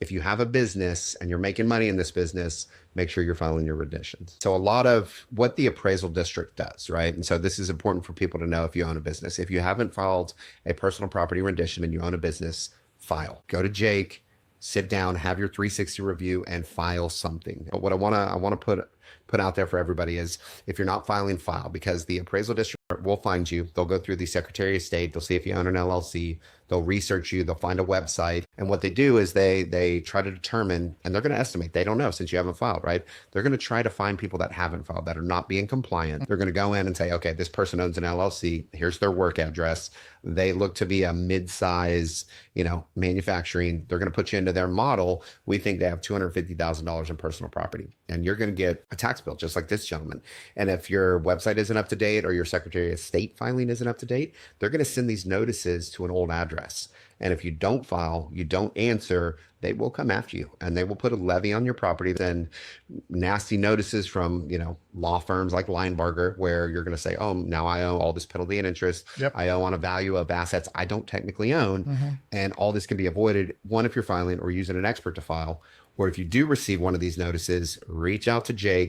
If you have a business and you're making money in this business, make sure you're filing your renditions. So a lot of what the appraisal district does, right? And so this is important for people to know if you own a business. If you haven't filed a personal property rendition and you own a business, file. Go to Jake, sit down, have your 360 review and file something. But what I want to put out there for everybody is if you're not filing, file, because the appraisal district will find you. They'll go through the Secretary of State. They'll see if you own an LLC. They'll research you. They'll find a website. And what they do is they try to determine, and they're going to estimate. They don't know since you haven't filed, right? They're going to try to find people that haven't filed, that are not being compliant. They're going to go in and say, okay, this person owns an LLC. Here's their work address. They look to be a mid-size, manufacturing. They're going to put you into their model. We think they have $250,000 in personal property, and you're going to get a tax bill just like this gentleman. And if your website isn't up to date or your Secretary of State filing isn't up to date, they're going to send these notices to an old address. And if you don't file, you don't answer, they will come after you and they will put a levy on your property. Then nasty notices from, law firms like Linebarger, where you're going to say, oh, now I owe all this penalty and interest. Yep. I owe on a value of assets I don't technically own. And all this can be avoided, one, if you're filing or using an expert to file, or if you do receive one of these notices, reach out to Jake.